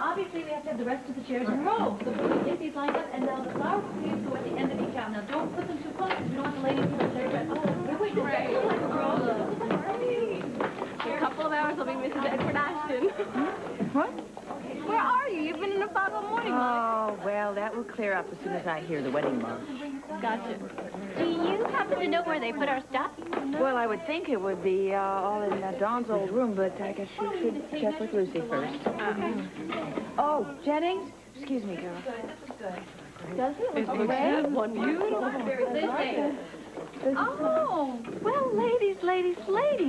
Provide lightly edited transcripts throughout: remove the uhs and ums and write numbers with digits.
Now, obviously, we have to have the rest of the chairs in rows. So we'll get these lined up, and now the flower sleeves go at the end of each aisle. Now, don't put them too close, because we don't want the ladies to put their dress. Oh, wait, great. In a couple of hours, I'll be Mrs. Edward Ashton. What? Where are you? You've been in a fog all morning, Monica. Oh, well, that will clear up as soon as I hear the wedding march. Gotcha. Do you happen to know where they put our stuff? Well, I would think it would be all in Dawn's old room, but I guess you should check with Lucy first. Oh, Jennings? Excuse me, girl. Does it look great? Beautiful. Oh, well, ladies,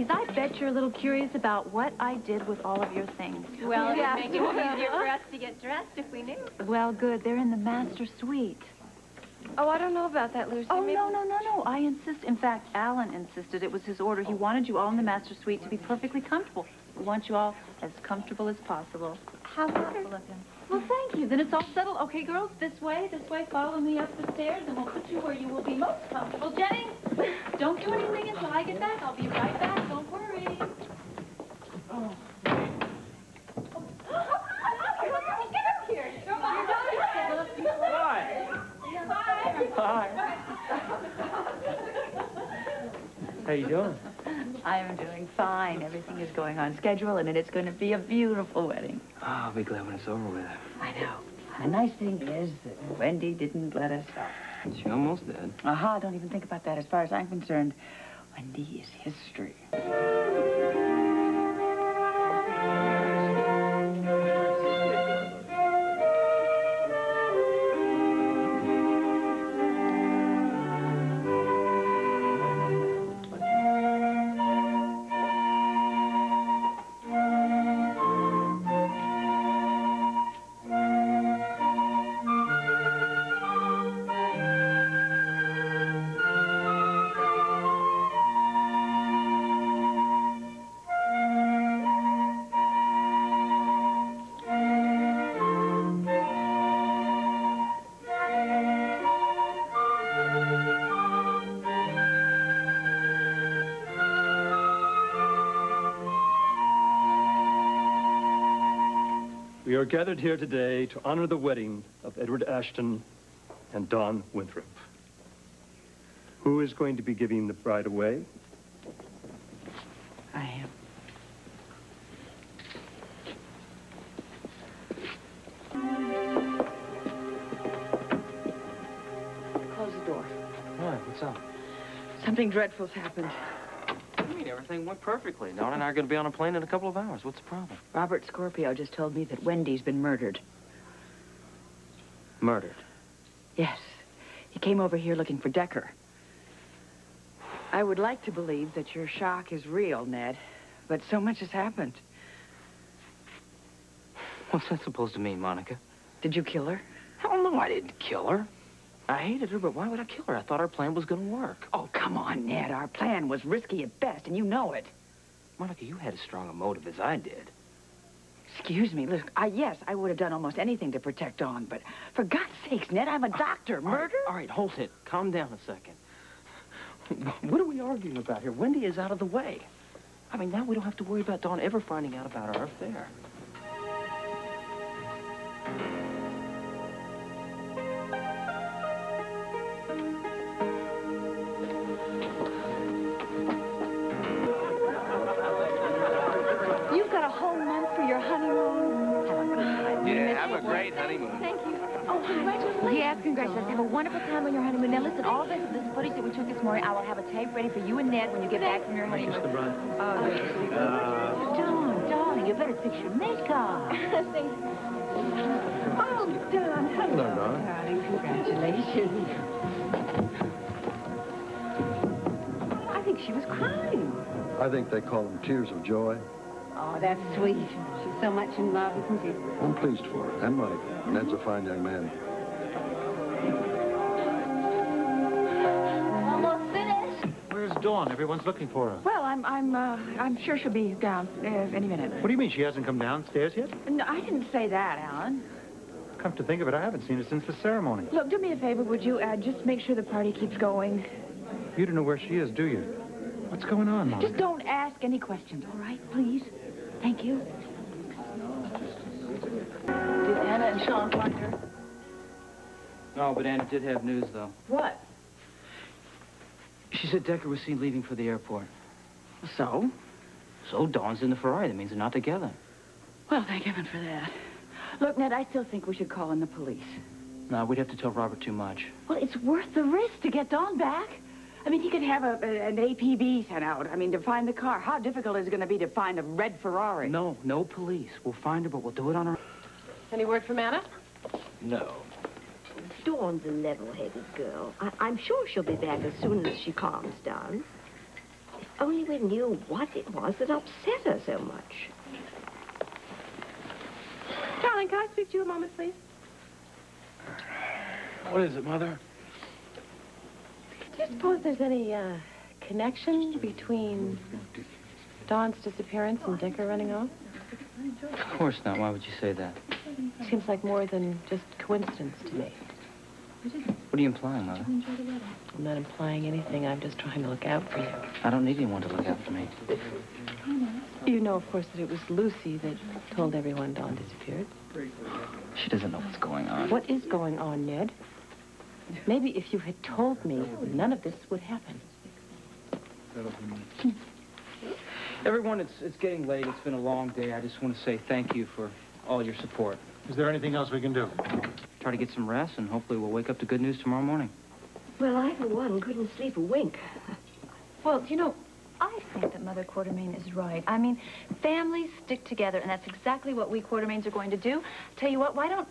I bet you're a little curious about what I did with all of your things. Well, it'd make it easier for us to get dressed if we knew. Well, good. They're in the master suite. Oh, I don't know about that, Lucy. Oh, no. I insist. In fact, Alan insisted. It was his order. He wanted you all in the master suite to be perfectly comfortable. We want you all as comfortable as possible. How wonderful of him. Well, thank you. Then it's all settled. Okay, girls, this way. Follow me up the stairs, and we'll put you where you will be most comfortable. Jennings, don't do anything until I get back. I'll be right back. Don't worry. Oh. Get up here. Hi. How you doing? I am doing fine. Everything is going on schedule, and it's going to be a beautiful wedding. Oh, I'll be glad when it's over with. I know. The nice thing is that Wendy didn't let us go. She almost did. Aha, don't even think about that. As far as I'm concerned, Wendy is history. We are gathered here today to honor the wedding of Edward Ashton and Dawn Winthrop. Who is going to be giving the bride away? I am. Close the door. Why? What's up? Something dreadful's happened. I mean, everything went perfectly. Dawn and I are going to be on a plane in a couple of hours. What's the problem? Robert Scorpio just told me that Wendy's been murdered. Murdered? Yes. He came over here looking for Decker. I would like to believe that your shock is real, Ned, but so much has happened. What's that supposed to mean, Monica? Did you kill her? Hell no, I didn't kill her. I hated her, but why would I kill her? I thought our plan was going to work. Oh, come on, Ned. Our plan was risky at best, and you know it. Monica, you had as strong a motive as I did. Excuse me. Look, yes, I would have done almost anything to protect Dawn, but for God's sakes, Ned, I'm a doctor. Murder? All right, hold it. Calm down a second. What are we arguing about here? Wendy is out of the way. I mean, now we don't have to worry about Dawn ever finding out about our affair. You've got a whole month for your honeymoon. Have a good time. Yeah, have a great honeymoon. Thank you. Oh, congratulations. Yes, congratulations. Have a wonderful time on your honeymoon. Now, listen, all this footage that we took this morning, I will have a tape ready for you and Ned when you get back from your honeymoon. Dawn, darling, you better fix your makeup. Oh, Dawn. Hello, Dawn. Darling, congratulations. I think she was crying. I think they call them tears of joy. Oh, that's sweet. She's so much in love, isn't she? I'm pleased for her, and Mike. Ned's a fine young man. Almost finished. Where's Dawn? Everyone's looking for her. Well, I'm sure she'll be down any minute. What do you mean she hasn't come downstairs yet? No, I didn't say that, Alan. Come to think of it, I haven't seen her since the ceremony. Look, do me a favor, would you? Just make sure the party keeps going. You don't know where she is, do you? What's going on, Monica? Just don't ask any questions, all right? Please. Thank you. Can Sean find her? No, but Anna did have news, though. What? She said Decker was seen leaving for the airport. So? So Dawn's in the Ferrari. That means they're not together. Well, thank heaven for that. Look, Ned, I still think we should call in the police. No, we'd have to tell Robert too much. Well, it's worth the risk to get Dawn back. I mean, he could have an APB sent out. I mean, to find the car. How difficult is it going to be to find a red Ferrari? No police. We'll find her, but we'll do it on our... Any word from Anna? No. Dawn's a level-headed girl. I'm sure she'll be back as soon as she calms down. If only we knew what it was that upset her so much. Darling, can I speak to you a moment, please? What is it, Mother? Do you suppose there's any, connection between Dawn's disappearance and Dicker running off? Of course not. Why would you say that? Seems like more than just coincidence to me. What are you implying, Mother? I'm not implying anything. I'm just trying to look out for you. I don't need anyone to look out for me. You know, of course, that it was Lucy that told everyone Dawn disappeared. She doesn't know what's going on. What is going on, Ned? Maybe if you had told me, none of this would happen. Everyone, it's getting late. It's been a long day. I just want to say thank you for all your support. Is there anything else we can do? Try to get some rest, and hopefully we'll wake up to good news tomorrow morning. Well, I, for one, couldn't sleep a wink. Well, you know, I think that Mother Quartermain is right. I mean, families stick together, and that's exactly what we Quartermains are going to do. Tell you what, why don't,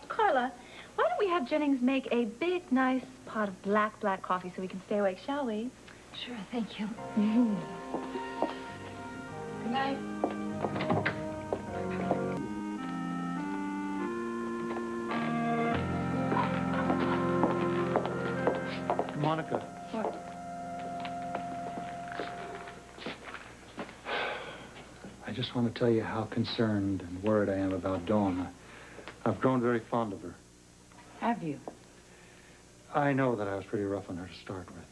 Carla, why don't we have Jennings make a big, nice pot of black coffee so we can stay awake, shall we? Sure, thank you. Good night. Monica. What? I just want to tell you how concerned and worried I am about Dawn. I've grown very fond of her. Have you? I know that I was pretty rough on her to start with.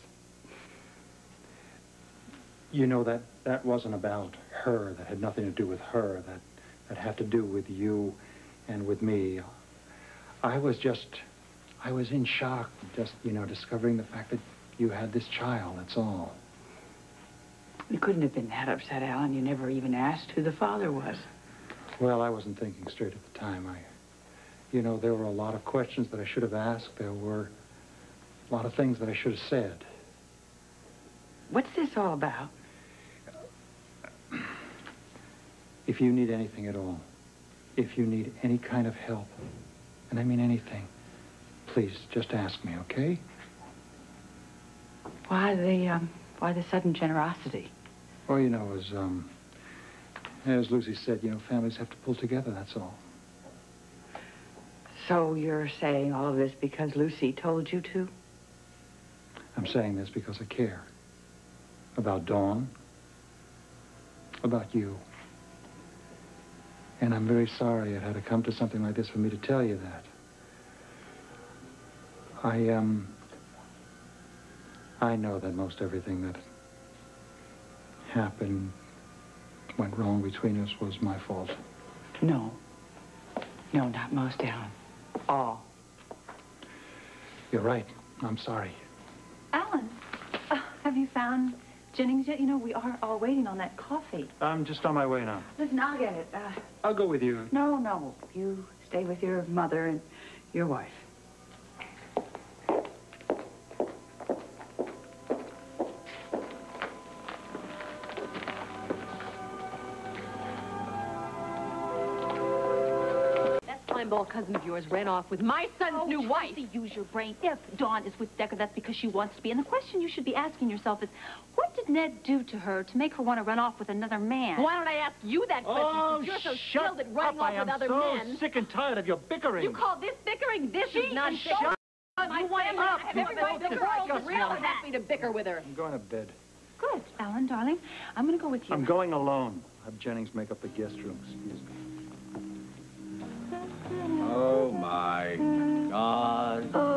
You know, that wasn't about her. That had nothing to do with her. That had to do with you and with me. I was in shock, just, you know, discovering the fact that you had this child, that's all. You couldn't have been that upset, Alan. You never even asked who the father was. Well, I wasn't thinking straight at the time. You know, there were a lot of questions that I should have asked. There were a lot of things that I should have said. What's this all about? If you need anything at all, if you need any kind of help, and I mean anything, please just ask me, okay? Why the sudden generosity? Well, you know, as Lucy said, you know, families have to pull together, that's all. So you're saying all of this because Lucy told you to? I'm saying this because I care. About Dawn. About you. And I'm very sorry it had to come to something like this for me to tell you that. I know that most everything that happened, went wrong between us was my fault. No. No, not most, Alan. All. You're right. I'm sorry. Alan, have you found Jennings yet? You know, we are all waiting on that coffee. I'm just on my way now. Listen, I'll get it. I'll go with you. No. You stay with your mother and your wife. Ball cousin of yours ran off with my son's new wife. Chelsea, use your brain. If Dawn is with Decker, that's because she wants to be. And the question you should be asking yourself is, what did Ned do to her to make her want to run off with another man? Why don't I ask you that question, since you're so skilled at running off with other men? Sick and tired of your bickering. You call this bickering? This is nonsense. You want to have everybody in the world real happy to bicker with her. I'm going to bed. Good, Alan, darling. I'm going to go with you. I'm going alone. Have Jennings make up the guest room. Excuse me. Oh, my God. Oh,